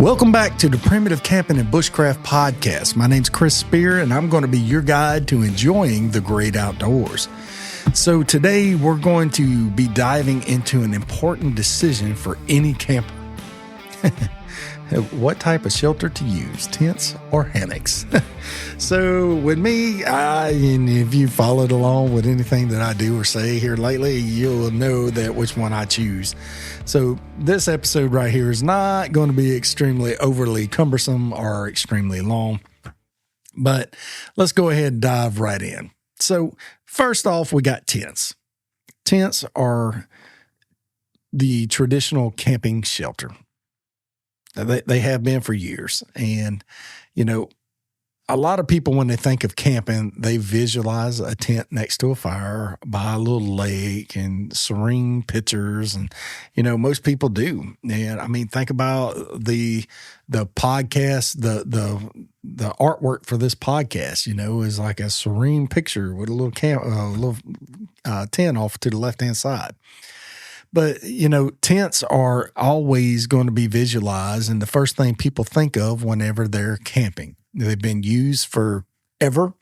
Welcome back to the Primitive Camping and Bushcraft podcast. My name's Chris Speir, and I'm going to be your guide to enjoying the great outdoors. So today we're going to be diving into an important decision for any camper. What type of shelter to use, tents or hammocks? So with me, and if you followed along with anything that I do or say here lately, you'll know that which one I choose. So this episode right here is not going to be extremely overly cumbersome or extremely long, but let's go ahead and dive right in. So first off, we got tents. Tents are the traditional camping shelter. They have been for years. And, you know, a lot of people, when they think of camping, they visualize a tent next to a fire by a little lake and serene pictures. And, you know, most people do. And I mean, think about the podcast, the artwork for this podcast, you know, is like a serene picture with a little tent off to the left-hand side. But, you know, tents are always going to be visualized, and the first thing people think of whenever they're camping. They've been used forever.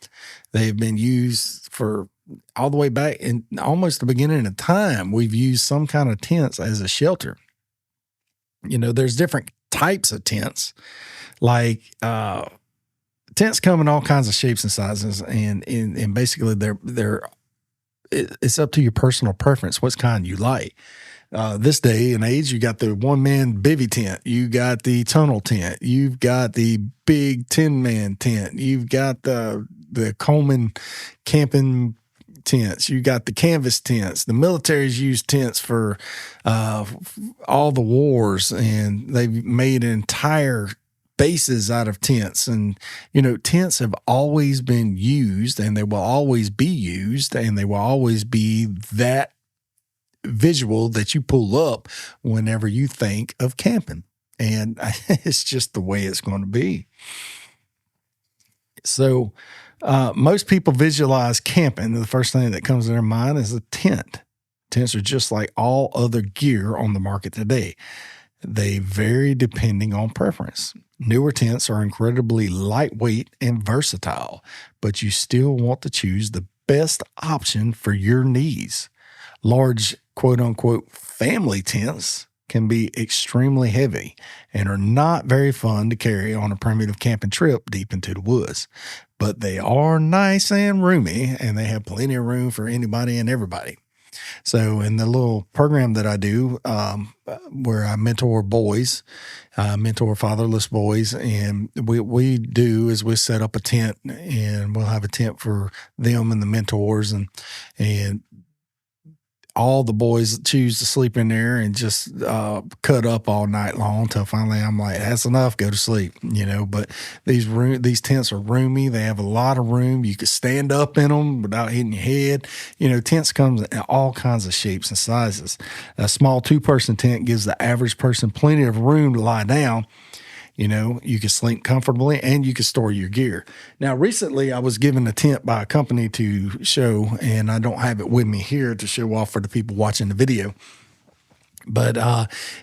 They've been used for all the way back in almost the beginning of time. We've used some kind of tents as a shelter. You know, there's different types of tents. Like tents come in all kinds of shapes and sizes, and basically it's up to your personal preference, what kind you like. This day and age, you got the one-man bivvy tent. You got the tunnel tent. You've got the big 10-man tent. You've got the Coleman camping tents. You got the canvas tents. The military's used tents for all the wars, and they've made entire bases out of tents. And, you know, tents have always been used, and they will always be used, and they will always be that visual that you pull up whenever you think of camping. And it's just the way it's going to be. So most people visualize camping, and the first thing that comes to their mind is a tent. Tents are just like all other gear on the market today. They vary depending on preference. Newer tents are incredibly lightweight and versatile, but you still want to choose the best option for your needs. Large, quote-unquote, family tents can be extremely heavy and are not very fun to carry on a primitive camping trip deep into the woods. But they are nice and roomy, and they have plenty of room for anybody and everybody. So in the little program that I do, where I mentor boys, mentor fatherless boys, and we do is we set up a tent, and we'll have a tent for them and the mentors, and all the boys choose to sleep in there and just cut up all night long until finally I'm like, that's enough, go to sleep, you know. But these tents are roomy. They have a lot of room. You can stand up in them without hitting your head. You know, tents comes in all kinds of shapes and sizes. A small 2-person tent gives the average person plenty of room to lie down. You know, you can sleep comfortably and you can store your gear. Now, recently I was given a tent by a company to show, and I don't have it with me here to show off for the people watching the video. But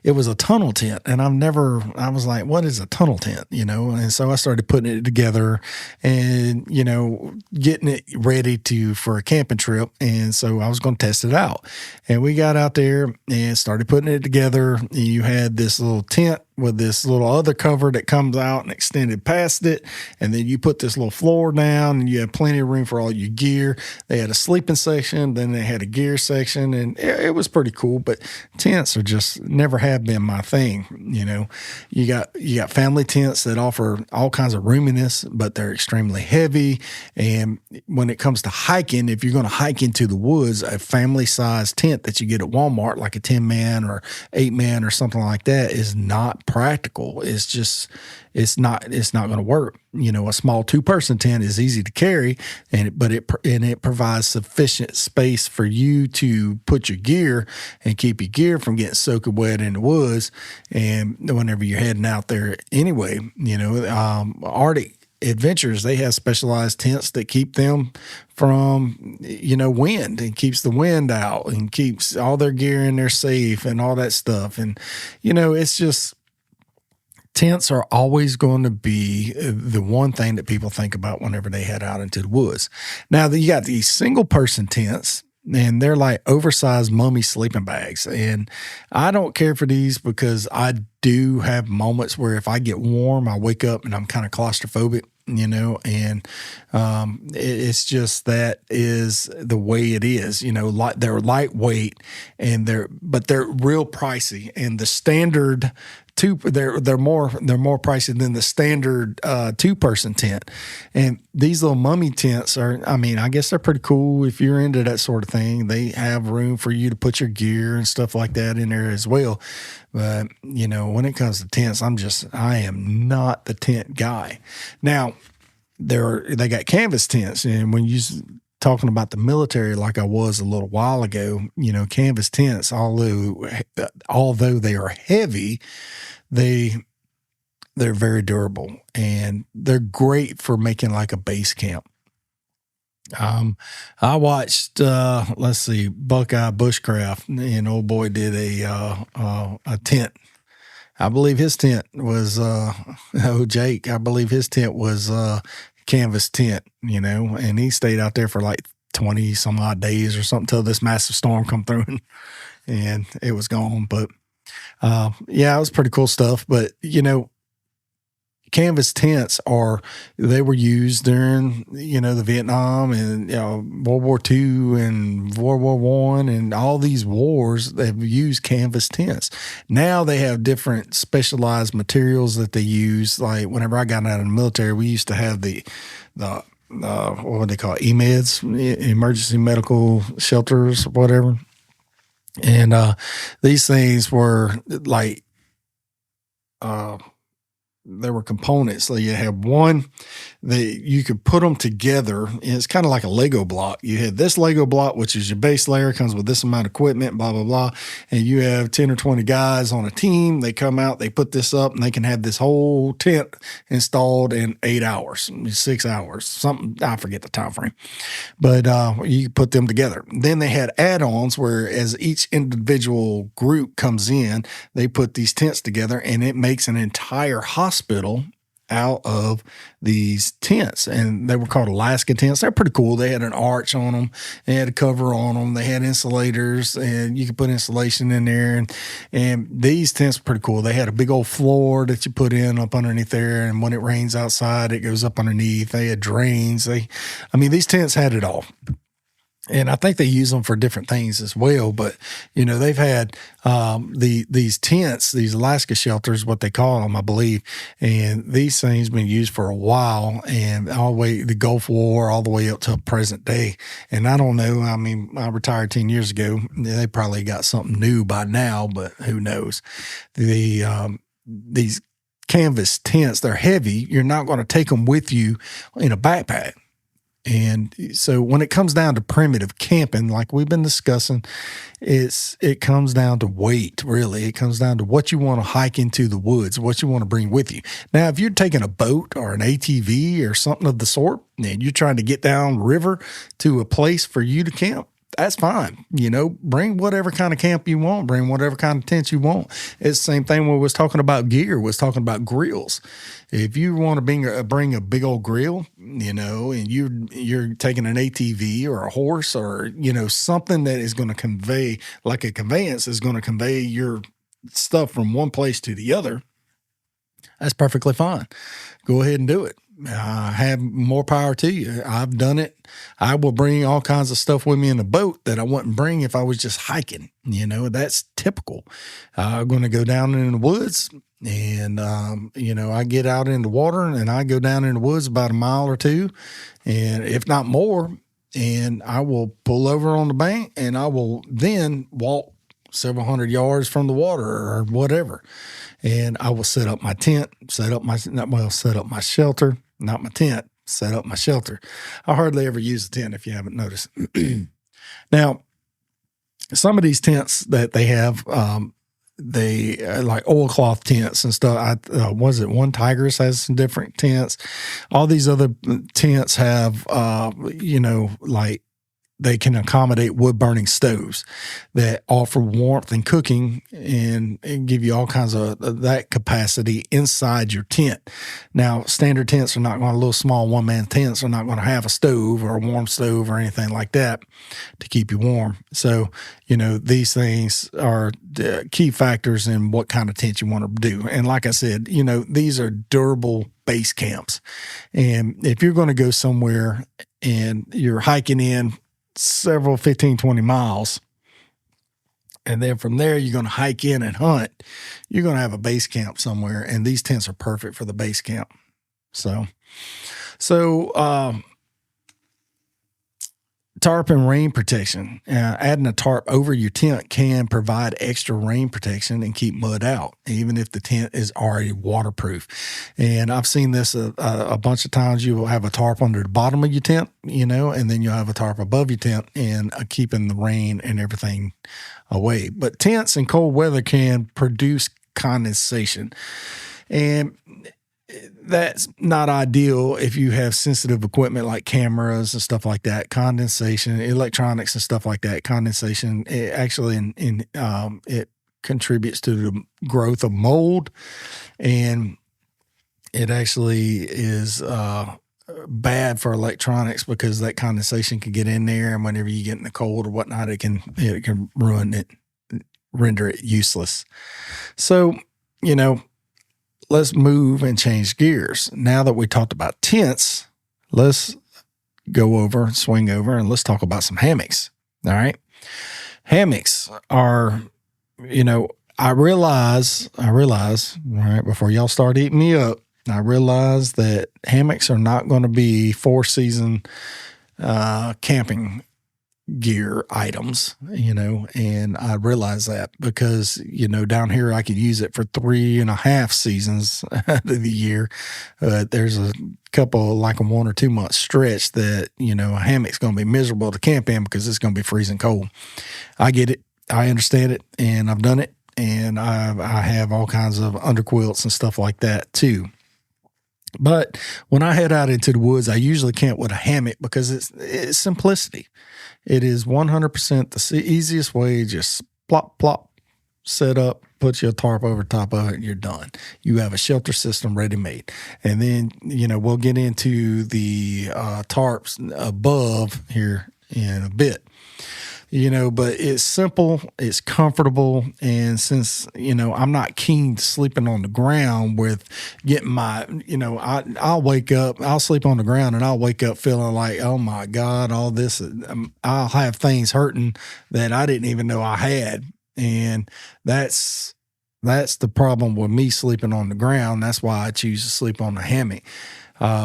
it was a tunnel tent, and I was like, what is a tunnel tent, you know? And so I started putting it together and, you know, getting it ready for a camping trip. And so I was going to test it out. And we got out there and started putting it together. You had this little tent with this little other cover that comes out and extended past it. And then you put this little floor down, and you have plenty of room for all your gear. They had a sleeping section, then they had a gear section, and it was pretty cool. But tents are just never have been my thing. You know, you got family tents that offer all kinds of roominess, but they're extremely heavy. And when it comes to hiking, if you're going to hike into the woods, a family size tent that you get at Walmart, like a 10-man or 8-man or something like that, is not practical. It's not going to work. You know, a small 2-person tent is easy to carry, but it provides sufficient space for you to put your gear and keep your gear from getting soaking wet in the woods. And whenever you're heading out there anyway, you know, Arctic Adventures, they have specialized tents that keep them from, you know, wind, and keeps the wind out and keeps all their gear in there safe and all that stuff. And, you know, it's just, tents are always going to be the one thing that people think about whenever they head out into the woods. Now, you got these single person tents, and they're like oversized mummy sleeping bags. And I don't care for these because I do have moments where if I get warm, I wake up and I'm kind of claustrophobic, and it's just that is the way it is, like they're lightweight but they're real pricey, and the standard they're more pricey than the standard 2-person tent. And these little mummy tents I guess they're pretty cool if you're into that sort of thing. They have room for you to put your gear and stuff like that in there as well. But, when it comes to tents, I am not the tent guy. Now, they got canvas tents, and when you talking about the military, like I was a little while ago, canvas tents, although they are heavy, they're very durable, and they're great for making like a base camp. I watched, Buckeye Bushcraft, and old boy did a tent. I believe his tent was, Jake, I believe his tent was canvas tent, and he stayed out there for like 20 some odd days or something till this massive storm come through and it was gone. But it was pretty cool stuff. But, canvas tents they were used during, the Vietnam and World War II and World War I and all these wars. They've used canvas tents. Now they have different specialized materials that they use. Like whenever I got out of the military, we used to have the what would they call it? EMEDs, emergency medical shelters, whatever. And these things were like there were components. So you have one that you could put them together, and it's kind of like a Lego block. You had this Lego block, which is your base layer, comes with this amount of equipment, blah, blah, blah. And you have 10 or 20 guys on a team. They come out, they put this up, and they can have this whole tent installed in 8 hours, 6 hours, something. I forget the time frame. But you put them together. Then they had add-ons where as each individual group comes in, they put these tents together, and it makes an entire hospital out of these tents. And they were called Alaska tents. They're pretty cool. They had an arch on them. They had a cover on them. They had insulators, and you could put insulation in there. And these tents were pretty cool. They had a big old floor that you put in up underneath there. And when it rains outside, it goes up underneath. They had drains. These tents had it all. And I think they use them for different things as well. But, they've had these tents, these Alaska shelters, what they call them, I believe. And these things been used for a while, and all the way the Gulf War, all the way up to present day. And I don't know. I retired 10 years ago. They probably got something new by now, but who knows? These canvas tents, they're heavy. You're not going to take them with you in a backpack. And so when it comes down to primitive camping, like we've been discussing, it comes down to weight, really. It comes down to what you want to hike into the woods, what you want to bring with you. Now, if you're taking a boat or an ATV or something of the sort, and you're trying to get down river to a place for you to camp, that's fine. Bring whatever kind of camp you want, bring whatever kind of tent you want. It's the same thing when we was talking about gear, was talking about grills. If you want to bring a big old grill, and you're taking an ATV or a horse or, something that is going to convey, like a conveyance is going to convey your stuff from one place to the other, that's perfectly fine. Go ahead and do it. Have more power to you. I've done it. I will bring all kinds of stuff with me in a boat that I wouldn't bring if I was just hiking. That's typical. I'm going to go down in the woods, and, I get out in the water, and I go down in the woods about a mile or two, and if not more, and I will pull over on the bank, and I will then walk several hundred yards from the water or whatever. And I will set up my tent, set up my shelter, not my tent, set up my shelter. I hardly ever use a tent if you haven't noticed. Now, some of these tents that they have, they like oilcloth tents and stuff. One Tigers has some different tents. All these other tents have, like they can accommodate wood burning stoves that offer warmth and cooking and give you all kinds of that capacity inside your tent. Now, standard tents are not going to, little small one-man tents are not going to have a stove or a warm stove or anything like that to keep you warm. So, these things are the key factors in what kind of tent you want to do. And like I said, these are durable base camps. And if you're going to go somewhere and you're hiking in several 15, 20 miles, and then from there you're going to hike in and hunt, you're going to have a base camp somewhere, and these tents are perfect for the base camp. So tarp and rain protection. Adding a tarp over your tent can provide extra rain protection and keep mud out, even if the tent is already waterproof. And I've seen this a bunch of times. You will have a tarp under the bottom of your tent, and then you'll have a tarp above your tent and keeping the rain and everything away. But tents in cold weather can produce condensation. And that's not ideal if you have sensitive equipment like cameras and stuff like that. Condensation, electronics and stuff like that. Condensation, it actually it contributes to the growth of mold, and it actually is bad for electronics because that condensation can get in there, and whenever you get in the cold or whatnot, it can ruin it, render it useless. So, let's move and change gears. Now that we talked about tents, let's swing over, and let's talk about some hammocks. All right. Hammocks are, I realize, right before y'all start eating me up, I realize that hammocks are not going to be 4-season camping gear items, and I realize that because, down here I could use it for 3.5 seasons of the year. There's a couple, like a 1 or 2 month stretch that, a hammock's going to be miserable to camp in because it's going to be freezing cold. I get it. I understand it, and I've done it, and I have all kinds of underquilts and stuff like that too. But when I head out into the woods, I usually camp with a hammock because it's simplicity. It is 100% the easiest way. Just plop, plop, set up, put your tarp over top of it, and you're done. You have a shelter system ready-made. And then, we'll get into the tarps above here in a bit. But it's simple, it's comfortable, and since, I'm not keen to sleeping on the ground with getting my, I'll wake up, I'll sleep on the ground, and I'll wake up feeling like, oh my God, all this, I'll have things hurting that I didn't even know I had, and that's the problem with me sleeping on the ground. That's why I choose to sleep on the hammock.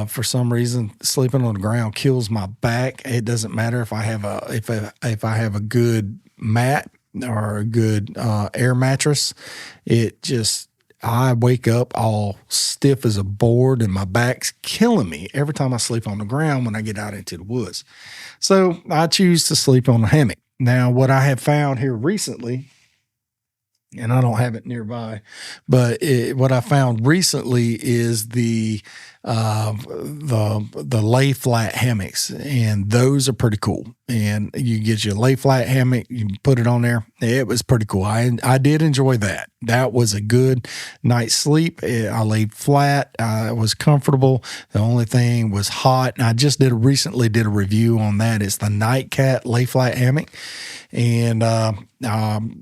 For some reason, sleeping on the ground kills my back. It doesn't matter if I have a good mat or a good air mattress. I wake up all stiff as a board, and my back's killing me every time I sleep on the ground when I get out into the woods. So I choose to sleep on the hammock. Now, what I have found here recently, and I don't have it nearby, but what I found recently is the lay flat hammocks, and those are pretty cool. And you get your lay flat hammock, you put it on there. It was pretty cool. I did enjoy that. That was a good night's sleep. I laid flat. It was comfortable. The only thing was hot. And I just recently did a review on that. It's the Nightcat lay flat hammock, and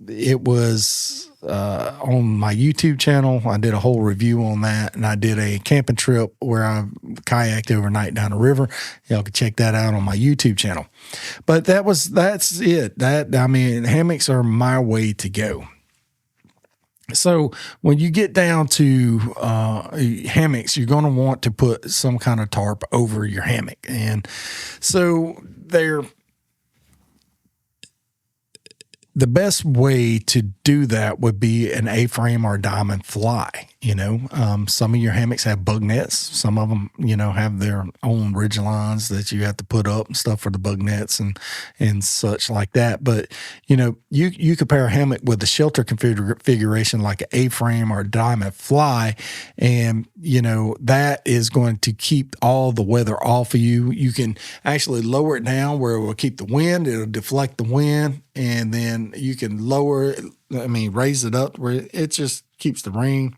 it was on my YouTube channel. I did a whole review on that, and I did a camping trip where I kayaked overnight down the river. Y'all can check that out on my YouTube channel. But that's it. Hammocks are my way to go. So when you get down to hammocks, you're going to want to put some kind of tarp over your hammock. And so the best way to do that would be an A-frame or a diamond fly. Some of your hammocks have bug nets. Some of them, have their own ridge lines that you have to put up and stuff for the bug nets and such like that. But, you compare a hammock with a shelter configuration like an A-frame or a diamond fly, and, that is going to keep all the weather off of you. You can actually lower it down where it will keep the wind. It'll deflect the wind, and then you can raise it up where it just keeps the rain.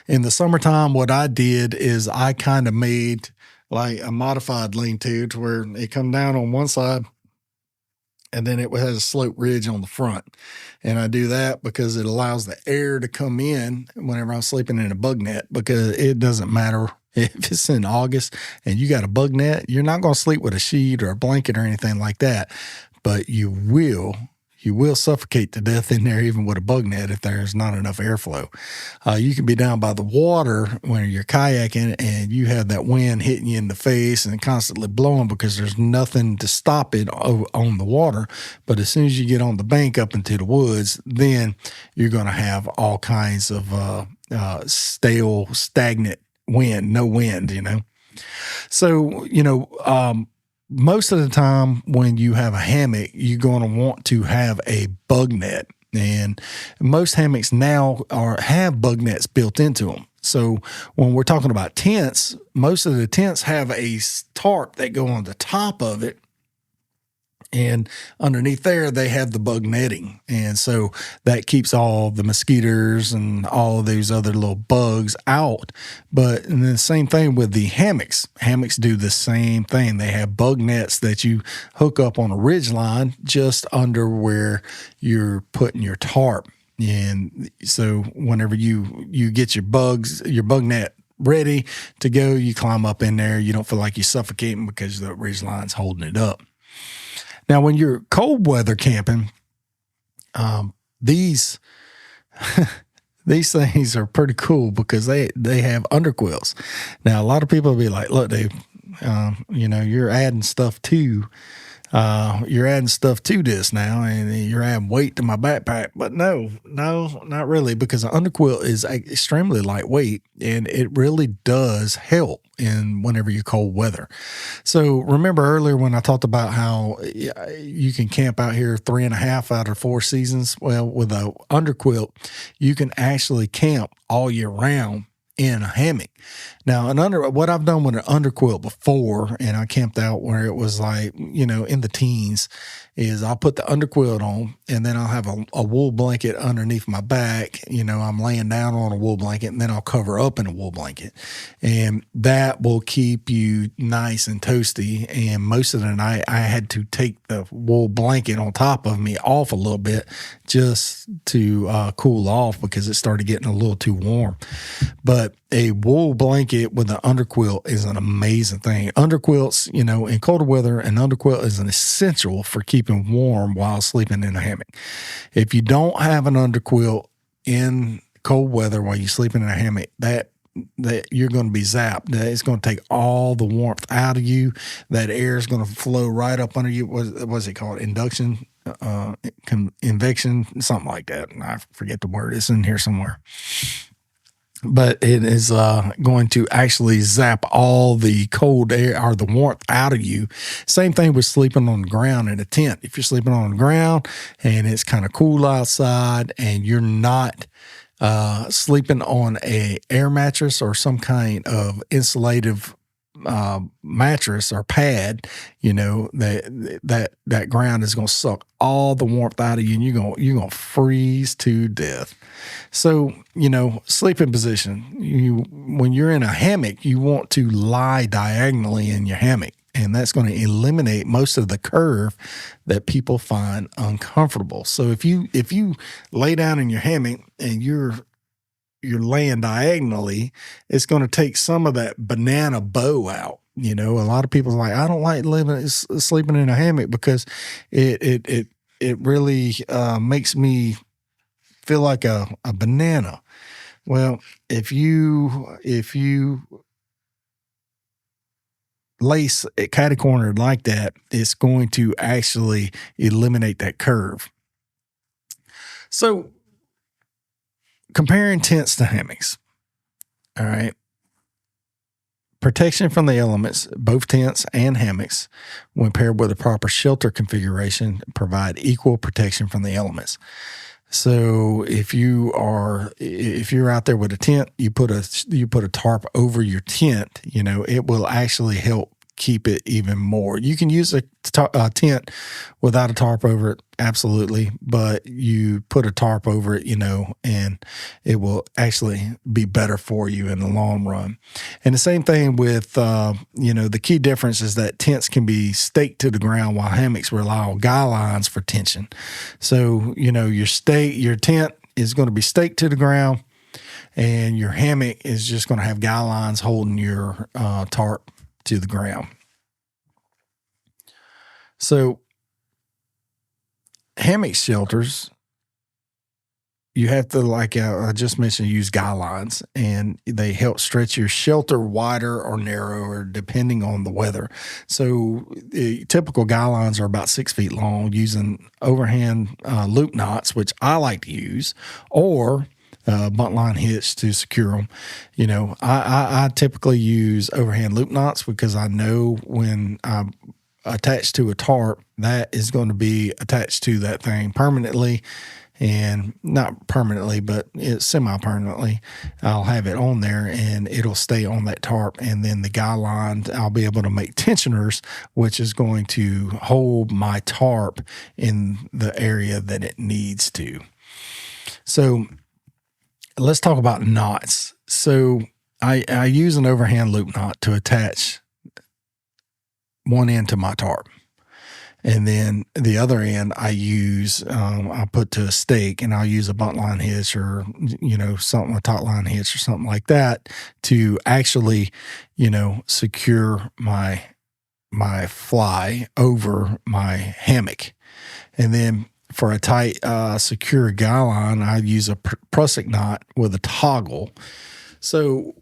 In the summertime, what I did is I kind of made like a modified lean-to to where it come down on one side and then it has a slope ridge on the front. And I do that because it allows the air to come in whenever I'm sleeping in a bug net, because it doesn't matter if it's in August and you got a bug net, you're not going to sleep with a sheet or a blanket or anything like that, but you will suffocate to death in there, even with a bug net, if there's not enough airflow. You can be down by the water when you're kayaking and you have that wind hitting you in the face and constantly blowing because there's nothing to stop it on the water. But as soon as you get on the bank up into the woods, then you're going to have all kinds of stale, stagnant wind, no wind, So, most of the time when you have a hammock, you're going to want to have a bug net. And most hammocks now have bug nets built into them. So when we're talking about tents, most of the tents have a tarp that go on the top of it. And underneath there, they have the bug netting. And so that keeps all the mosquitoes and all of those other little bugs out. But and the same thing with the hammocks. Hammocks do the same thing. They have bug nets that you hook up on a ridge line just under where you're putting your tarp. And so whenever you get your bug net ready to go, you climb up in there. You don't feel like you're suffocating because the ridge line's holding it up. Now, when you're cold weather camping, these things are pretty cool because they have underquilts. Now, a lot of people will be like, "Look, Dave, you're adding stuff to this now, and you're adding weight to my backpack." But no, not really, because an underquilt is extremely lightweight, and it really does help in whenever you're cold weather. So remember earlier when I talked about how you can camp out here 3.5 out of 4 seasons? Well, with a underquilt, you can actually camp all year round in a hammock. Now, what I've done with an underquilt before, and I camped out where it was like, in the teens, is I'll put the underquilt on and then I'll have a wool blanket underneath my back. I'm laying down on a wool blanket and then I'll cover up in a wool blanket. And that will keep you nice and toasty. And most of the night I had to take the wool blanket on top of me off a little bit just to cool off because it started getting a little too warm. But a wool blanket with an underquilt is an amazing thing. Underquilts, in colder weather, an underquilt is an essential for keeping warm while sleeping in a hammock. If you don't have an underquilt in cold weather while you're sleeping in a hammock, that you're going to be zapped. It's going to take all the warmth out of you. That air is going to flow right up under you. What's it called? Induction, convection, something like that. I forget the word. It's in here somewhere. But it is going to actually zap all the cold air or the warmth out of you. Same thing with sleeping on the ground in a tent. If you're sleeping on the ground and it's kind of cool outside and you're not sleeping on a air mattress or some kind of insulative mattress or pad, that ground is going to suck all the warmth out of you, and you're going to freeze to death. So, sleeping position, when you're in a hammock, you want to lie diagonally in your hammock, and that's going to eliminate most of the curve that people find uncomfortable. So if you lay down in your hammock and you're laying diagonally, it's going to take some of that banana bow out. A lot of people are like, I don't like sleeping in a hammock because it really makes me feel like a banana. Well, if you lace it catty-cornered like that, it's going to actually eliminate that curve. So comparing tents to hammocks. All right. Protection from the elements, both tents and hammocks, when paired with a proper shelter configuration, provide equal protection from the elements. So if you're out there with a tent, you put a tarp over your tent, it will actually help keep it even more. You can use a tent without a tarp over it, absolutely, but you put a tarp over it, and it will actually be better for you in the long run. And the same thing with, the key difference is that tents can be staked to the ground while hammocks rely on guy lines for tension. So, your tent is going to be staked to the ground, and your hammock is just going to have guy lines holding your tarp to the ground. So hammock shelters, you have to, like I just mentioned, use guy lines, and they help stretch your shelter wider or narrower depending on the weather. So the typical guy lines are about 6 feet long, using overhand loop knots, which I like to use, or bunt line hitch to secure them. I typically use overhand loop knots because I know when I'm attached to a tarp, that is going to be attached to that thing permanently, and not permanently, but semi-permanently. I'll have it on there and it'll stay on that tarp. And then the guy line, I'll be able to make tensioners, which is going to hold my tarp in the area that it needs to. So let's talk about knots. So I use an overhand loop knot to attach one end to my tarp. And then the other end I put to a stake, and I'll use a bunt line hitch or, something, a taut line hitch or something like that to actually, secure my fly over my hammock. And then for a tight, secure guy line, I use a prusik knot with a toggle. So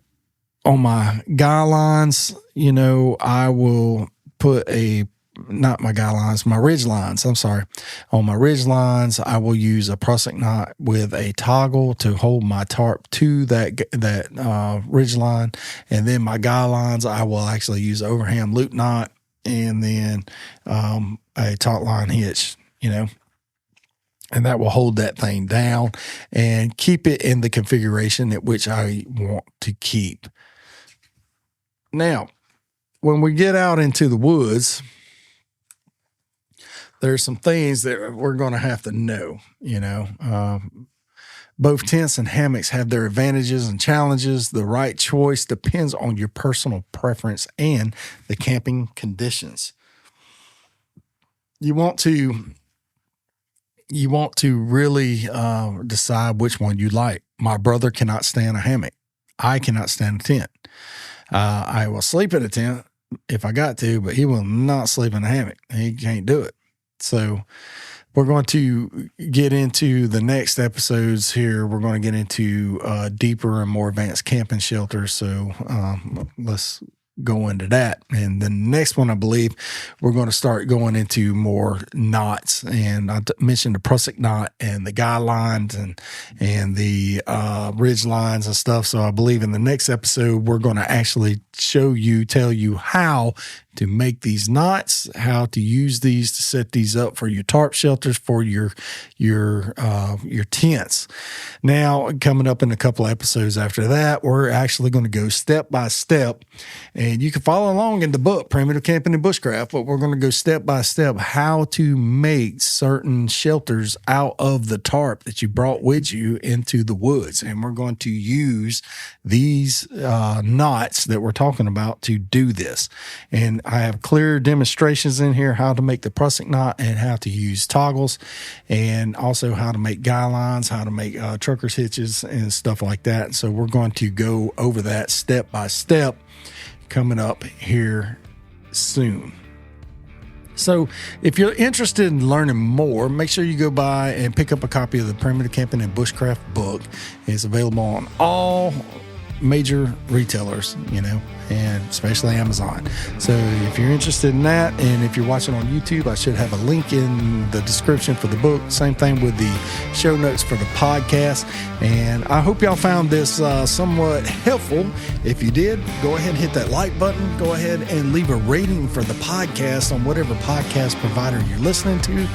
on my guy lines, I will put my ridge lines. I'm sorry. On my ridge lines, I will use a prusik knot with a toggle to hold my tarp to that ridge line. And then my guy lines, I will actually use overhand loop knot and then a taut line hitch, and that will hold that thing down and keep it in the configuration at which I want to keep. Now, when we get out into the woods, there's some things that we're going to have to know, both tents and hammocks have their advantages and challenges. The right choice depends on your personal preference and the camping conditions. You want to really decide which one you like. My brother cannot stand a hammock. I cannot stand a tent. I will sleep in a tent if I got to, but he will not sleep in a hammock. He can't do it. So we're going to get into the next episodes here. We're going to get into deeper and more advanced camping shelters. So let's go into that. And the next one, I believe, we're going to start going into more knots. And I mentioned the prusik knot and the guy lines and the ridge lines and stuff. So I believe in the next episode, we're going to actually tell you how to make these knots, how to use these to set these up for your tarp shelters, for your tents. Now, coming up in a couple episodes after that, we're actually going to go step by step, and you can follow along in the book, Primitive Camping and Bushcraft, but we're going to go step by step how to make certain shelters out of the tarp that you brought with you into the woods. And we're going to use these knots that we're talking about to do this. And I have clear demonstrations in here how to make the prusik knot and how to use toggles, and also how to make guy lines, how to make trucker's hitches and stuff like that. So we're going to go over that step by step coming up here soon. So if you're interested in learning more, make sure you go by and pick up a copy of the Primitive Camping and Bushcraft book. It's available on all major retailers, and especially Amazon. So if you're interested in that, and if you're watching on YouTube, I should have a link in the description for the book. Same thing with the show notes for the podcast. And I hope y'all found this somewhat helpful. If you did, go ahead and hit that like button. Go ahead and leave a rating for the podcast on whatever podcast provider you're listening to.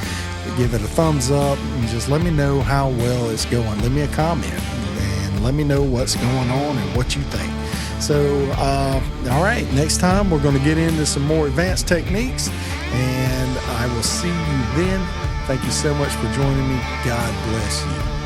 Give it a thumbs up and just let me know how well it's going. Leave me a comment and let me know what's going on and what you think. So, all right, next time we're going to get into some more advanced techniques, and I will see you then. Thank you so much for joining me. God bless you.